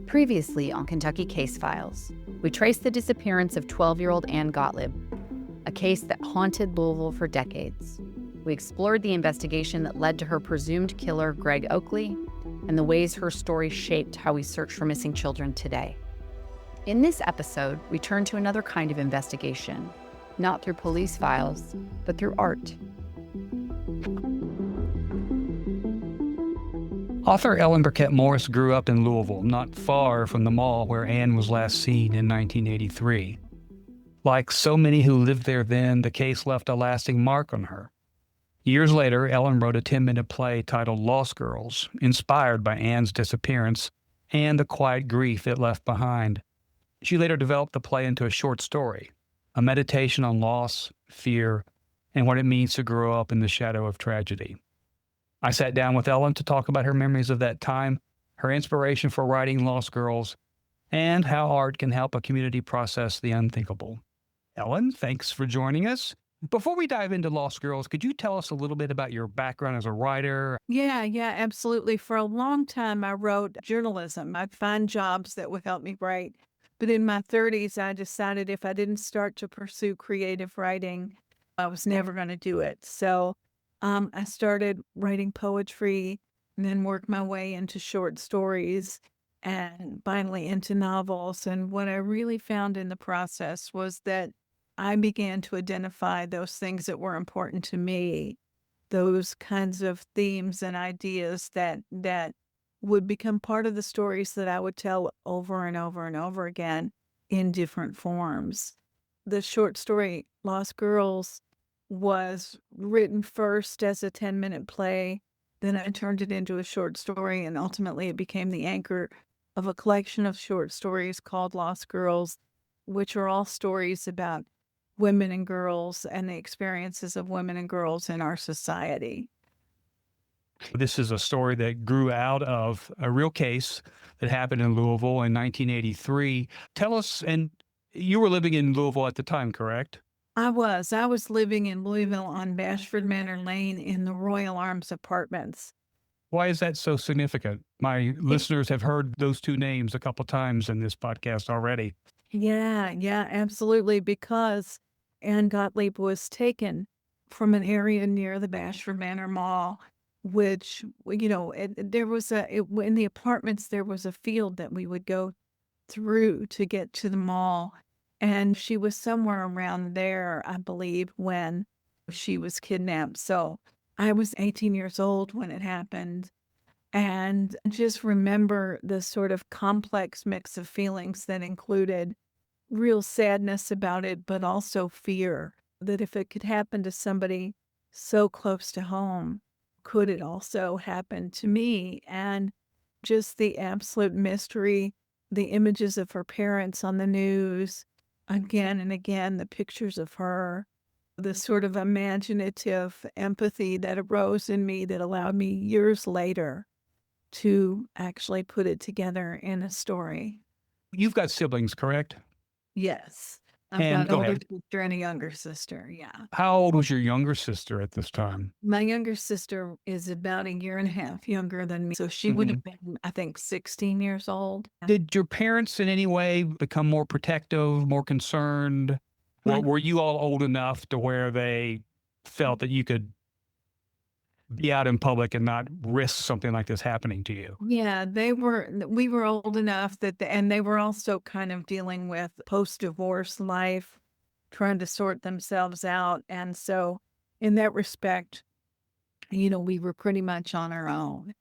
Previously on Kentucky Case Files, we traced the disappearance of 12-year-old Ann Gotlib, a case that haunted Louisville for decades. We explored the investigation that led to her presumed killer, Greg Oakley, and the ways her story shaped how we search for missing children today. In this episode, we turn to another kind of investigation, not through police files, but through art. Author Ellen Birkett Morris grew up in Louisville, not far from the mall where Ann was last seen in 1983. Like so many who lived there then, the case left a lasting mark on her. Years later, Ellen wrote a 10-minute play titled Lost Girls, inspired by Ann's disappearance and the quiet grief it left behind. She later developed the play into a short story, a meditation on loss, fear, and what it means to grow up in the shadow of tragedy. I sat down with Ellen to talk about her memories of that time, her inspiration for writing Lost Girls, and how art can help a community process the unthinkable. Ellen, thanks for joining us. Before we dive into Lost Girls, could you tell us a little bit about your background as a writer? Yeah, absolutely. For a long time, I wrote journalism. I'd find jobs that would help me write. But in my 30s, I decided if I didn't start to pursue creative writing, I was never going to do it. So I started writing poetry and then worked my way into short stories and finally into novels. And what I really found in the process was that I began to identify those things that were important to me, those kinds of themes and ideas that would become part of the stories that I would tell over and over and over again in different forms. The short story Lost Girls was written first as a 10-minute play. Then I turned it into a short story, and ultimately it became the anchor of a collection of short stories called Lost Girls, which are all stories about women and girls and the experiences of women and girls in our society. This is a story that grew out of a real case that happened in Louisville in 1983. Tell us, and you were living in Louisville at the time, correct? I was living in Louisville on Bashford Manor Lane in the Royal Arms Apartments. Why is that so significant? My listeners have heard those two names a couple times in this podcast already. Yeah, absolutely. Because Ann Gotlib was taken from an area near the Bashford Manor Mall, which, there was in the apartments, there was a field that we would go through to get to the mall. And she was somewhere around there, I believe, when she was kidnapped. So I was 18 years old when it happened. And just remember the sort of complex mix of feelings that included real sadness about it, but also fear that if it could happen to somebody so close to home, could it also happen to me? And just the absolute mystery, the images of her parents on the news, again and again, the pictures of her, the sort of imaginative empathy that arose in me that allowed me years later to actually put it together in a story. You've got siblings, correct? Yes. I've And got an go older ahead. sister and a younger sister, yeah. How old was your younger sister at this time? My younger sister is about a year and a half younger than me, so she would have been, I think, 16 years old. Did your parents in any way become more protective, more concerned? Or were you all old enough to where they felt that you could be out in public and not risk something like this happening to you? Yeah, we were old enough and they were also kind of dealing with post-divorce life, trying to sort themselves out. And so in that respect, we were pretty much on our own.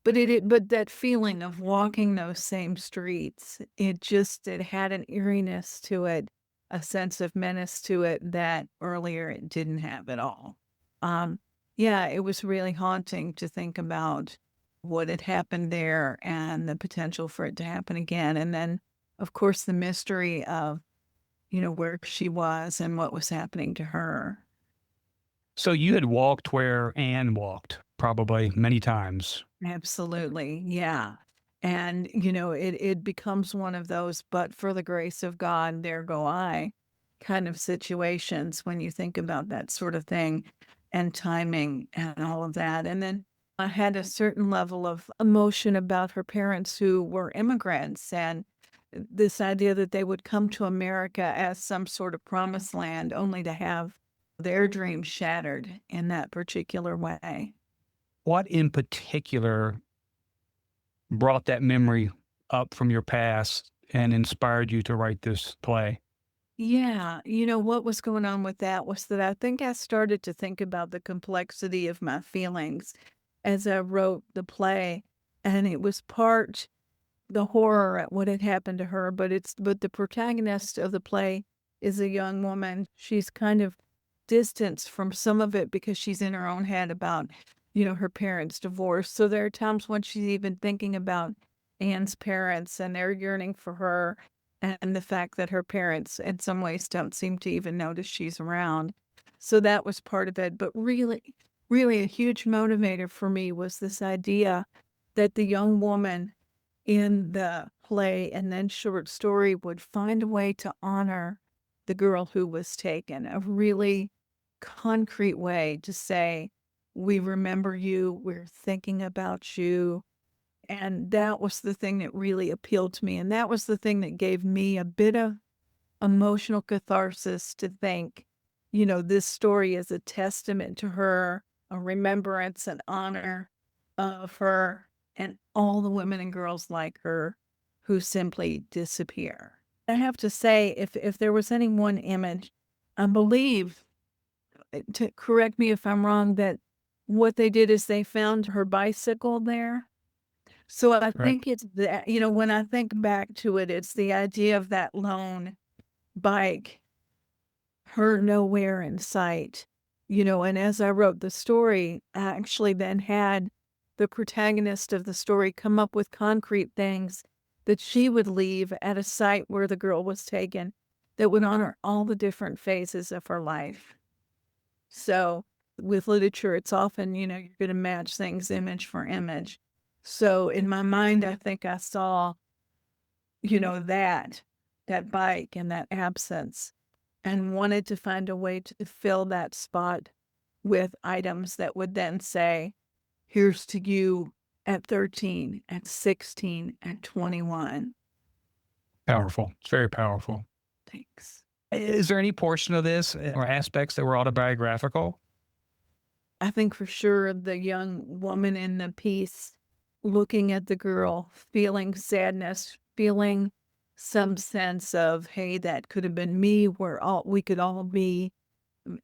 But but that feeling of walking those same streets, it had an eeriness to it, a sense of menace to it that earlier it didn't have at all. Yeah, it was really haunting to think about what had happened there and the potential for it to happen again. And then, of course, the mystery of, where she was and what was happening to her. So you had walked where Ann walked, probably many times. Absolutely. Yeah. And, it becomes one of those, but for the grace of God, there go I kind of situations when you think about that sort of thing and timing and all of that. And then I had a certain level of emotion about her parents who were immigrants, and this idea that they would come to America as some sort of promised land only to have their dreams shattered in that particular way. What in particular brought that memory up from your past and inspired you to write this play? Yeah, what was going on with that was that I think I started to think about the complexity of my feelings as I wrote the play, and it was part the horror at what had happened to her, but the protagonist of the play is a young woman. She's kind of distanced from some of it because she's in her own head about, her parents' divorce. So there are times when she's even thinking about Anne's parents and their yearning for her and the fact that her parents in some ways don't seem to even notice she's around. So that was part of it. But really, really a huge motivator for me was this idea that the young woman in the play and then short story would find a way to honor the girl who was taken, a really concrete way to say, we remember you, we're thinking about you. And that was the thing that really appealed to me. And that was the thing that gave me a bit of emotional catharsis to think, this story is a testament to her, a remembrance and honor of her and all the women and girls like her who simply disappear. I have to say, if there was any one image, I believe, to correct me if I'm wrong, that what they did is they found her bicycle there. So I Right. think it's that, when I think back to it, it's the idea of that lone bike, her nowhere in sight, and as I wrote the story, I actually then had the protagonist of the story come up with concrete things that she would leave at a site where the girl was taken that would honor all the different phases of her life. So with literature, it's often, you're going to match things image for image. So in my mind, I think I saw, that bike and that absence and wanted to find a way to fill that spot with items that would then say, here's to you at 13, at 16, at 21. Powerful. It's very powerful. Thanks. Is there any portion of this or aspects that were autobiographical? I think for sure the young woman in the piece looking at the girl, feeling sadness, feeling some sense of, hey, that could have been me. We could all be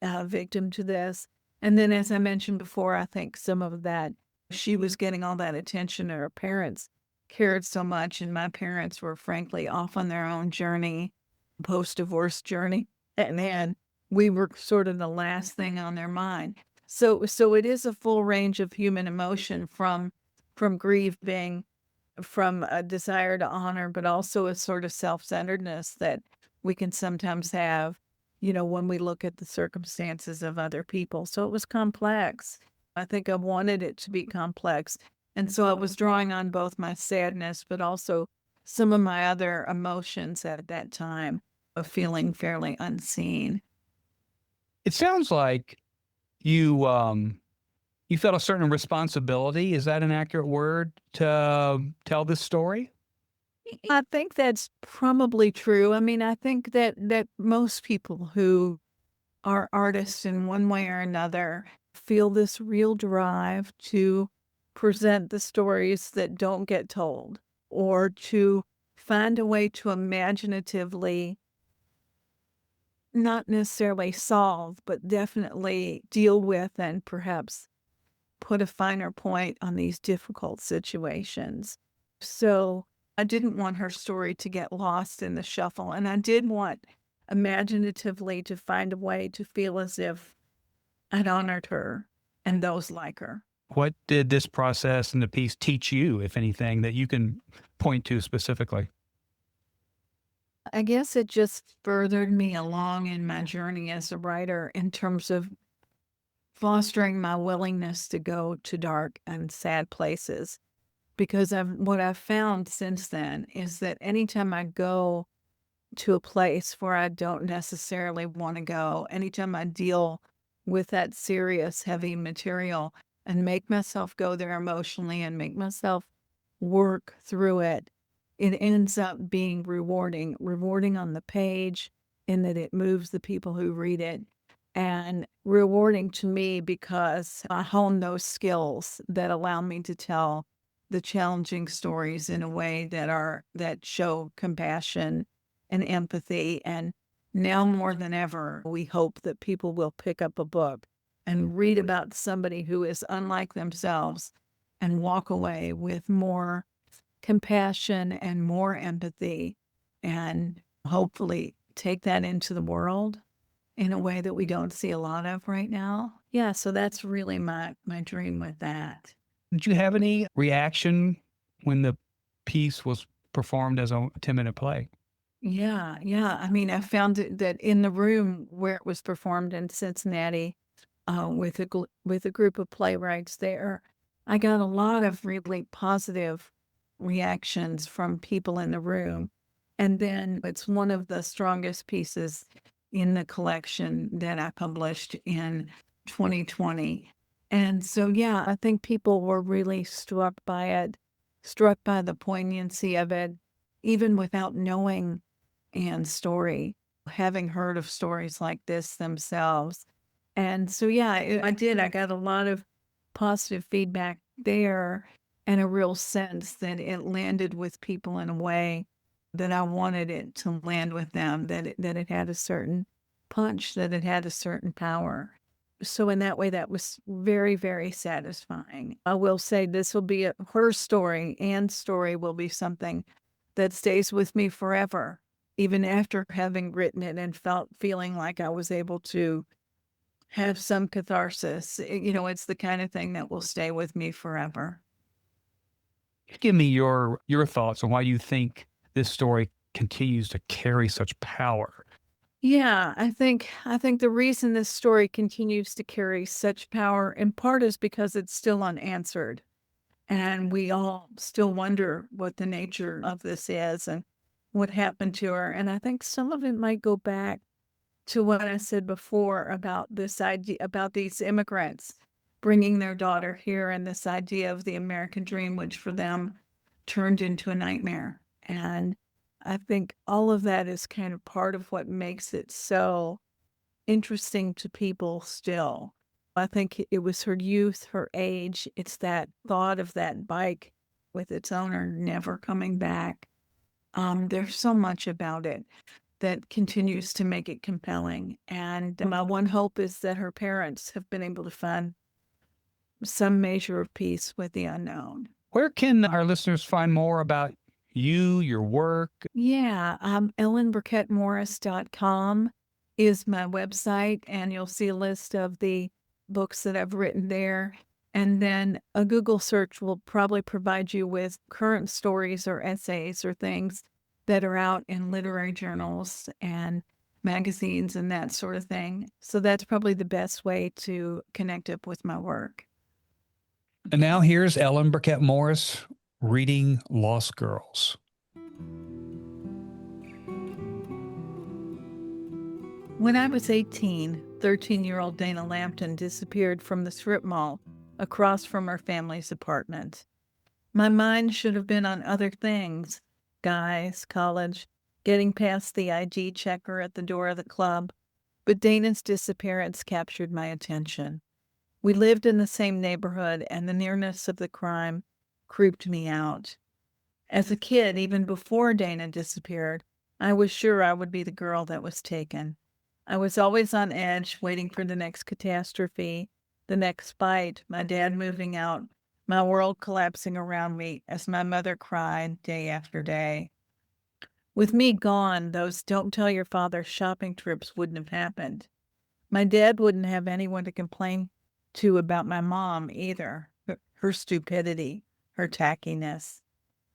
a victim to this. And then, as I mentioned before, I think some of that, she was getting all that attention. Her parents cared so much, and my parents were frankly off on their own journey, post-divorce journey. And then we were sort of the last thing on their mind. So it is a full range of human emotion from grieving, from a desire to honor, but also a sort of self-centeredness that we can sometimes have, when we look at the circumstances of other people. So it was complex. I think I wanted it to be complex. And so I was drawing on both my sadness, but also some of my other emotions at that time of feeling fairly unseen. It sounds like you felt a certain responsibility. Is that an accurate word to tell this story? I think that's probably true. I mean, I think that most people who are artists in one way or another feel this real drive to present the stories that don't get told or to find a way to imaginatively not necessarily solve, but definitely deal with and perhaps put a finer point on these difficult situations. So I didn't want her story to get lost in the shuffle. And I did want imaginatively to find a way to feel as if I'd honored her and those like her. What did this process and the piece teach you, if anything, that you can point to specifically? I guess it just furthered me along in my journey as a writer in terms of fostering my willingness to go to dark and sad places. Because what I've found since then is that anytime I go to a place where I don't necessarily want to go, anytime I deal with that serious, heavy material, and make myself go there emotionally and make myself work through it, it ends up being rewarding on the page in that it moves the people who read it, and rewarding to me because I hone those skills that allow me to tell the challenging stories in a way that show compassion and empathy. And now more than ever, we hope that people will pick up a book and read about somebody who is unlike themselves and walk away with more compassion and more empathy, and hopefully take that into the world in a way that we don't see a lot of right now. Yeah, so that's really my dream with that. Did you have any reaction when the piece was performed as a 10-minute play? Yeah, yeah. I mean, I found that in the room where it was performed in Cincinnati, with with a group of playwrights there, I got a lot of really positive reactions from people in the room. And then it's one of the strongest pieces in the collection that I published in 2020. And so, yeah, I think people were really struck by it, struck by the poignancy of it, even without knowing Ann's story, having heard of stories like this themselves. And so, yeah, I did. I got a lot of positive feedback there and a real sense that it landed with people in a way that I wanted it to land with them, that it had a certain punch, that it had a certain power. So in that way, that was very, very satisfying. I will say this will be her story, Ann's story will be something that stays with me forever, even after having written it and feeling like I was able to have some catharsis. It's the kind of thing that will stay with me forever. Give me your thoughts on why you think this story continues to carry such power. Yeah, I think the reason this story continues to carry such power in part is because it's still unanswered. And we all still wonder what the nature of this is and what happened to her. And I think some of it might go back to what I said before about this idea about these immigrants bringing their daughter here and this idea of the American dream, which for them turned into a nightmare. And I think all of that is kind of part of what makes it so interesting to people still. I think it was her youth, her age. It's that thought of that bike with its owner never coming back. There's so much about it that continues to make it compelling. And my one hope is that her parents have been able to find some measure of peace with the unknown. Where can our listeners find more about you, your work? Yeah, ellenbirkettmorris.com is my website, and you'll see a list of the books that I've written there. And then a Google search will probably provide you with current stories or essays or things that are out in literary journals and magazines and that sort of thing. So that's probably the best way to connect up with my work. And now here's Ellen Birkett Morris reading Lost Girls. When I was 18, 13-year-old Dana Lampton disappeared from the strip mall across from her family's apartment. My mind should have been on other things: guys, college, getting past the ID checker at the door of the club. But Dana's disappearance captured my attention. We lived in the same neighborhood, and the nearness of the crime creeped me out. As a kid, even before Dana disappeared, I was sure I would be the girl that was taken. I was always on edge, waiting for the next catastrophe, the next fight, my dad moving out, my world collapsing around me as my mother cried day after day. With me gone, those don't tell your father shopping trips wouldn't have happened. My dad wouldn't have anyone to complain to about my mom either, her stupidity, her tackiness.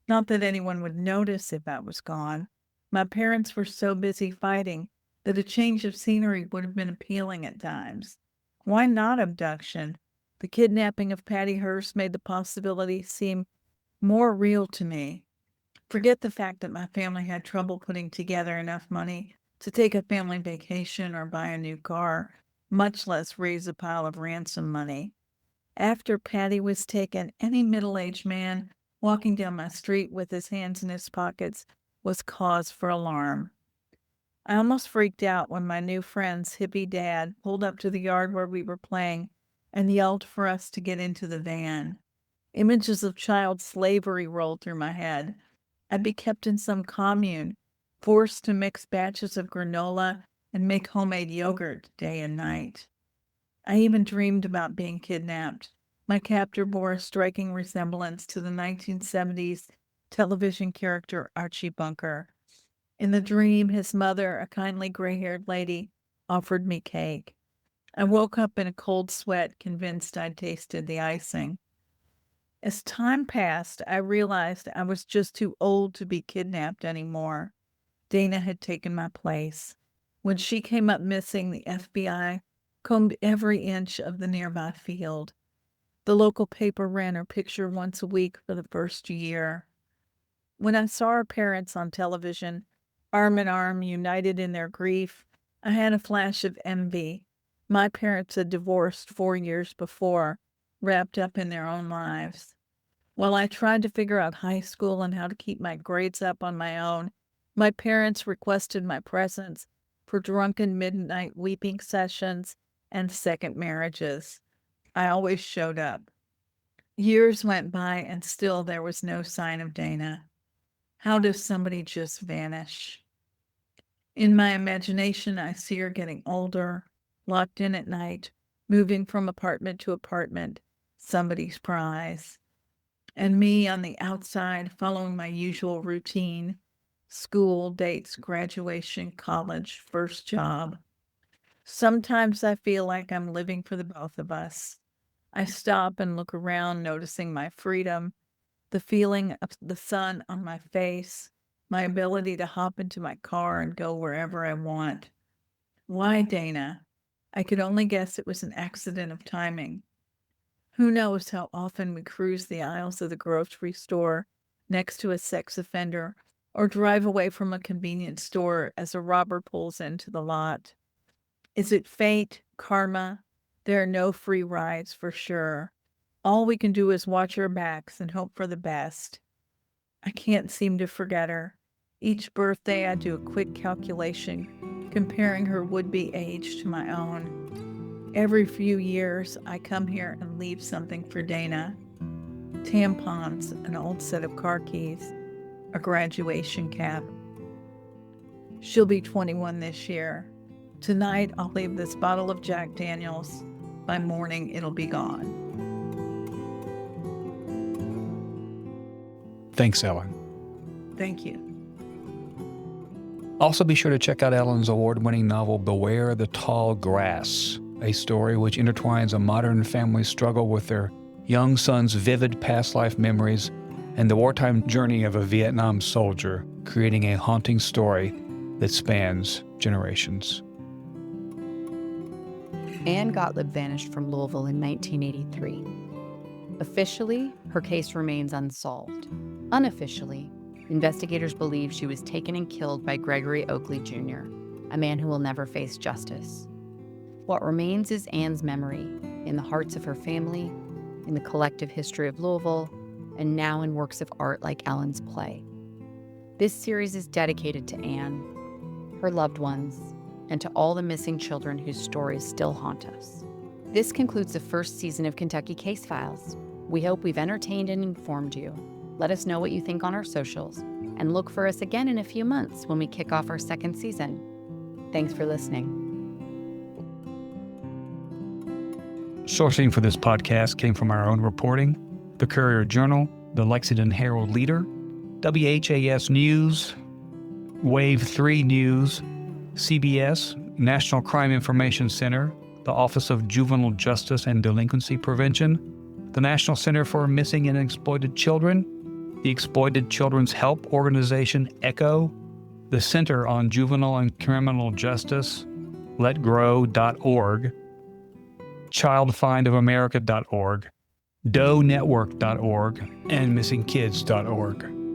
Not that anyone would notice if I was gone. My parents were so busy fighting that a change of scenery would have been appealing at times. Why not abduction? The kidnapping of Patty Hearst made the possibility seem more real to me. Forget the fact that my family had trouble putting together enough money to take a family vacation or buy a new car, much less raise a pile of ransom money. After Patty was taken, any middle-aged man walking down my street with his hands in his pockets was cause for alarm. I almost freaked out when my new friend's hippie dad pulled up to the yard where we were playing and yelled for us to get into the van. Images of child slavery rolled through my head. I'd be kept in some commune, forced to mix batches of granola and make homemade yogurt day and night. I even dreamed about being kidnapped. My captor bore a striking resemblance to the 1970s television character Archie Bunker. In the dream, his mother, a kindly gray-haired lady, offered me cake. I woke up in a cold sweat, convinced I'd tasted the icing. As time passed, I realized I was just too old to be kidnapped anymore. Dana had taken my place. When she came up missing, the FBI combed every inch of the nearby field. The local paper ran her picture once a week for the first year. When I saw her parents on television, arm in arm, united in their grief, I had a flash of envy. My parents had divorced 4 years before, wrapped up in their own lives. While I tried to figure out high school and how to keep my grades up on my own, my parents requested my presence for drunken midnight weeping sessions and second marriages. I always showed up. Years went by and still there was no sign of Dana. How does somebody just vanish? In my imagination, I see her getting older, locked in at night, moving from apartment to apartment, somebody's prize. And me on the outside, following my usual routine, school, dates, graduation, college, first job. Sometimes I feel like I'm living for the both of us. I stop and look around, noticing my freedom, the feeling of the sun on my face, my ability to hop into my car and go wherever I want. Why Dana? I could only guess it was an accident of timing. Who knows how often we cruise the aisles of the grocery store next to a sex offender or drive away from a convenience store as a robber pulls into the lot. Is it fate, karma? There are no free rides for sure. All we can do is watch our backs and hope for the best. I can't seem to forget her. Each birthday I do a quick calculation, comparing her would-be age to my own. Every few years, I come here and leave something for Dana. Tampons, an old set of car keys, a graduation cap. She'll be 21 this year. Tonight, I'll leave this bottle of Jack Daniels. By morning, it'll be gone. Thanks, Ellen. Thank you. Also, be sure to check out Ellen's award-winning novel, Beware the Tall Grass, a story which intertwines a modern family's struggle with their young son's vivid past life memories and the wartime journey of a Vietnam soldier, creating a haunting story that spans generations. Ann Gotlib vanished from Louisville in 1983. Officially, her case remains unsolved. Unofficially, investigators believe she was taken and killed by Gregory Oakley Jr., a man who will never face justice. What remains is Ann's memory, in the hearts of her family, in the collective history of Louisville, and now in works of art like Ellen's play. This series is dedicated to Ann, her loved ones, and to all the missing children whose stories still haunt us. This concludes the first season of Kentucky Case Files. We hope we've entertained and informed you. Let us know what you think on our socials, and look for us again in a few months when we kick off our second season. Thanks for listening. Sourcing for this podcast came from our own reporting, the Courier-Journal, the Lexington Herald-Leader, WHAS News, Wave 3 News, CBS, National Crime Information Center, the Office of Juvenile Justice and Delinquency Prevention, the National Center for Missing and Exploited Children, the Exploited Children's Help Organization ECHO, the Center on Juvenile and Criminal Justice, LetGrow.org, ChildFindOfAmerica.org, DoeNetwork.org, and MissingKids.org.